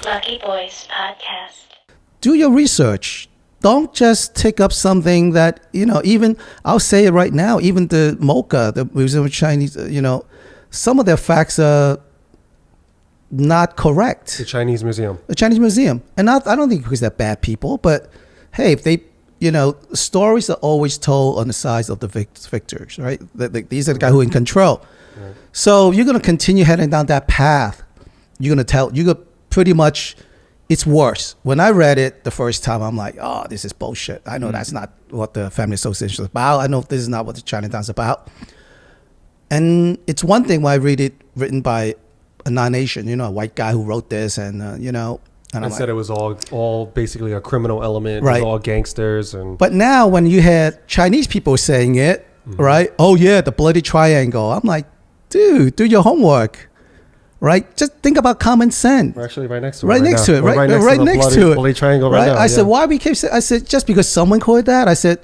Lucky Boys Podcast. Do your research. Don't just take up something that, even, I'll say it right now, even the MoCA, the Museum of Chinese, some of their facts are not correct. The Chinese Museum. The Chinese Museum. And I don't think because they're bad people, but hey, if they, stories are always told on the sides of the victors, right? These are the guys who are in control. Right. So you're going to continue heading down that path. You're going to pretty much, it's worse. When I read it the first time, I'm like, oh, this is bullshit. I know that's not what the Family Association is about. I know this is not what the Chinatown's about. And it's one thing when I read it written by a non-Asian, a white guy who wrote this and, And said it was all basically a criminal element, right. It was all gangsters. But now when you had Chinese people saying it, right? Oh yeah, the bloody triangle. I'm like, dude, do your homework, right? Just think about common sense. We're actually right next to it. Right next to it, right next to it. Bloody triangle right now. I said, why we keep saying? I said, just because someone called it that. I said,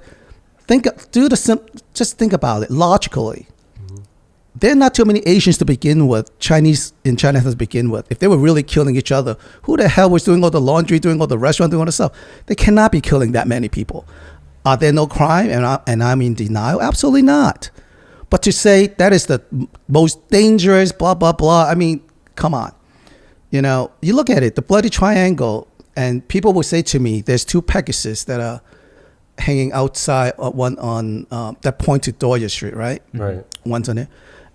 just think about it logically. There are not too many Asians to begin with, Chinese in China to begin with. If they were really killing each other, who the hell was doing all the laundry, doing all the restaurant, doing all the stuff? They cannot be killing that many people. Are there no crime? And I'm in denial? Absolutely not. But to say that is the most dangerous, blah, blah, blah. I mean, come on. You look at it, the bloody triangle, and people will say to me, there's two Pegasus that are hanging outside, one on that point to Doyer Street, right? Right. One's on there.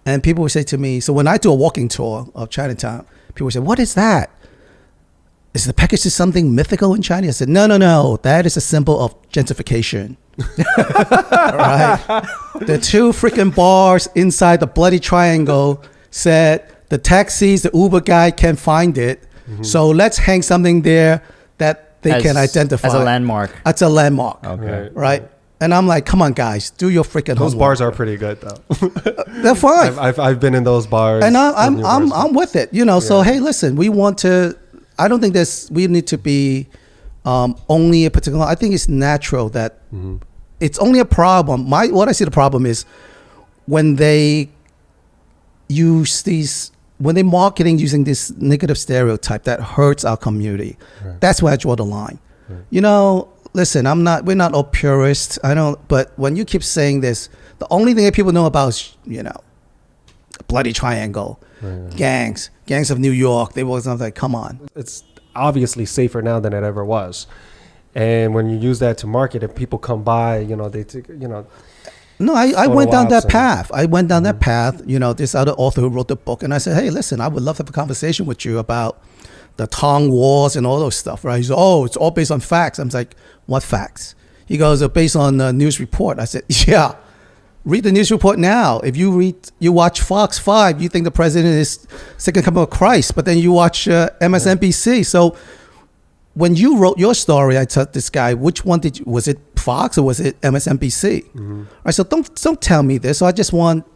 And people would say to me, so when I do a walking tour of Chinatown, people would say, what is that? Is the Pegasus something mythical in China? I said, no. That is a symbol of gentrification. Right? The two freaking bars inside the bloody triangle said the taxis, the Uber guy can't find it. So let's hang something there that they can identify. As a landmark. It's a landmark. Okay. Right? And I'm like, come on, guys, do your freaking Those homework. bars are pretty good, though. They're fine. I've been in those bars. And I'm with it, So, hey, listen, we want to, I don't think we need to be only a particular, I think it's natural that it's only a problem. What I see the problem is when they when they marketing using this negative stereotype that hurts our community. Right. That's where I draw the line. Right. Listen, we're not all purists. But when you keep saying this, the only thing that people know about is, bloody triangle, gangs of New York. They was like, come on. It's obviously safer now than it ever was. And when you use that to market it, people come by, they take, No, I went down that path. That path. This other author who wrote the book, and I said, hey, listen, I would love to have a conversation with you about the Tong Wars and all those stuff, right? He said, oh, it's all based on facts. I'm like, what facts? He goes, based on the news report. I said, yeah, read the news report now. If you watch Fox 5, you think the president is second coming of Christ, but then you watch MSNBC. So when you wrote your story, I told this guy, which one was it Fox or was it MSNBC? Right, so don't tell me this. So I just want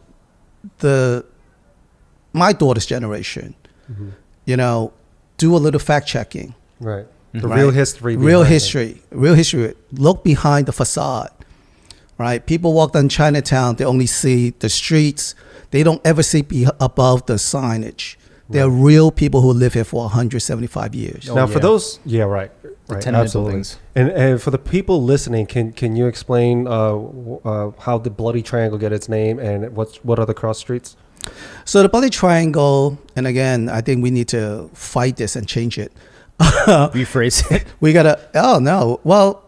my daughter's generation, do a little fact checking. Right. The real history. Real history. Look behind the facade. Right. People walk down Chinatown. They only see the streets. They don't ever see above the signage. There are real people who live here for 175 years. Now, for those, right, tenement buildings. And for the people listening, can you explain how the Bloody Triangle get its name and what are the cross streets? So the Bloody Triangle, and again, I think we need to fight this and change it. Rephrase it. We gotta. Oh no. Well,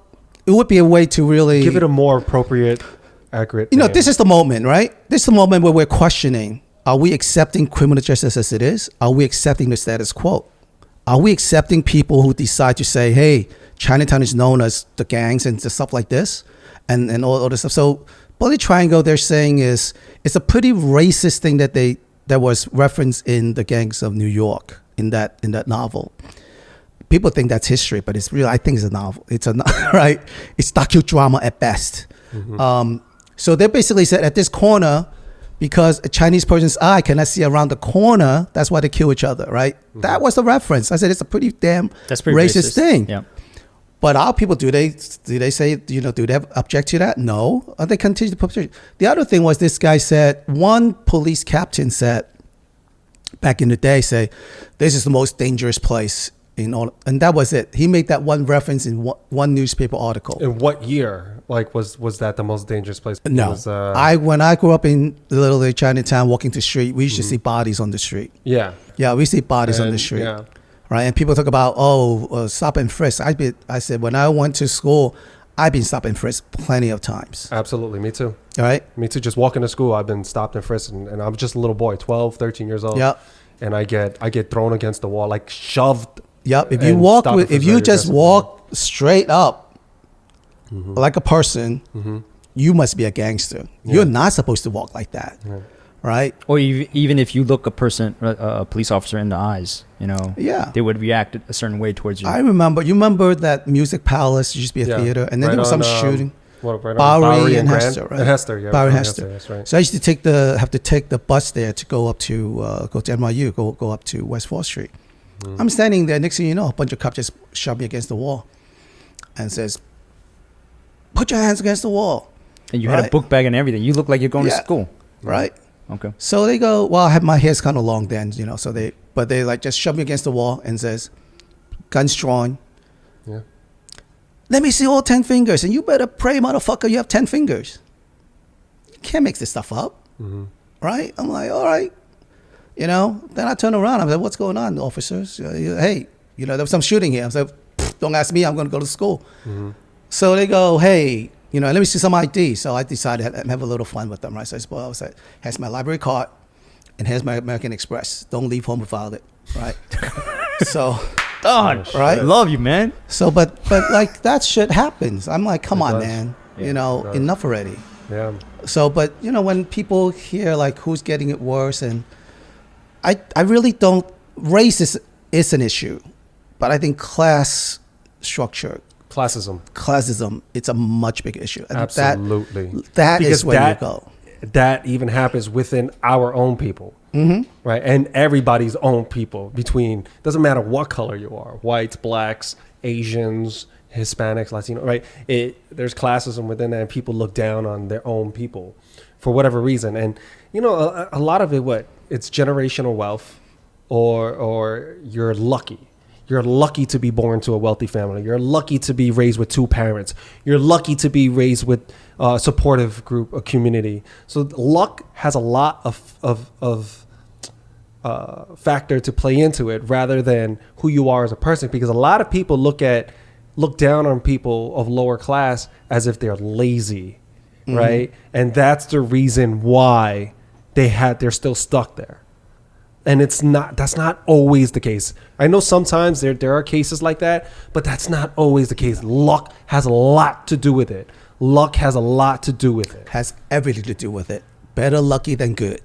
it would be a way to really give it a more appropriate, accurate. Name. This is the moment, right? This is the moment where we're questioning: are we accepting criminal justice as it is? Are we accepting the status quo? Are we accepting people who decide to say, "Hey, Chinatown is known as the gangs and the stuff like this," and all this stuff? So, Bloody Triangle, they're saying it's a pretty racist thing that was referenced in the Gangs of New York in that novel. People think that's history, but it's real. I think it's a novel. It's right. It's docudrama at best. So they basically said at this corner, because a Chinese person's eye cannot see around the corner, that's why they kill each other, right? That was the reference. I said it's a pretty racist thing. Yeah. But our people, do they say, do they object to that? No. They continue to push. The other thing was this guy said, one police captain said, back in the day, this is the most dangerous place And that was it. He made that one reference in one newspaper article. In what year? Like, was that the most dangerous place? No, It was, when I grew up in Little Chinatown, walking the street, we used to see bodies on the street. Yeah. Yeah, we see bodies on the And, street. yeah. Right, and people talk about stop and frisk. I said when I went to school, I've been stopped and frisked plenty of times. Absolutely. Me too. All right. Me too. Just walking to school, I've been stopped and frisked, and I'm just a little boy, 12, 13 years old. Yep. And I get thrown against the wall, like shoved. Yep. If and you stopped and if frisked you very just aggressively. walk straight up Mm-hmm. like a person, you must be a gangster. Yeah. You're not supposed to walk like that. Yeah. Right. Or even if you look a police officer in the eyes, Yeah. they would react a certain way towards you. I remember. You remember that Music Palace used to be a Yeah. theater, and then Right there was some on, shooting. Right on Bowery and Grand? Hester, right? Hester, yeah. Bowery on and Hester. That's right. So I used to have to take the bus there to go up to NYU, go up to West 4th Street. Mm. I'm standing there. Next thing you know, a bunch of cops just shove me against the wall, and says, "Put your hands against the wall." And you had a Right. book bag and everything. You look like you're going Yeah. to school. Right. Okay. So they go, well, I have my hair's kind of long then, so they like just shove me against the wall and says, guns drawn. Yeah. Let me see all 10 fingers. And you better pray, motherfucker, you have 10 fingers. You can't make this stuff up. Mm-hmm. Right? I'm like, all right. Then I turn around. I'm like, what's going on, officers? Hey, there was some shooting here. I was like, don't ask me. I'm going to go to school. Mm-hmm. So they go, hey, let me see some ID. So I decided to have a little fun with them, right? So I was like, here's my library card and here's my American Express. Don't leave home without it, right? So, Oh, Right? I love you, man. but like that shit happens. I'm like, come It on, does. man. Yeah, it does. Enough already. Yeah. So, but when people hear like who's getting it worse, and I really don't, race is an issue, but I think class structure, classism, it's a much bigger issue. And Absolutely. That Because is where you go. That even happens within our own people. Mm-hmm. Right. And everybody's own people doesn't matter what color you are, whites, blacks, Asians, Hispanics, Latino, right? There's classism within that, and people look down on their own people for whatever reason. And, a lot of it, it's generational wealth or you're lucky. You're lucky to be born to a wealthy family. You're lucky to be raised with two parents. You're lucky to be raised with a supportive group, a community. So luck has a lot of factor to play into it rather than who you are as a person. Because a lot of people look down on people of lower class as if they're lazy, right? And that's the reason why they're still stuck there. And that's not always the case. I know sometimes there are cases like that, but that's not always the case. Luck has a lot to do with it. Has everything to do with it. Better lucky than good.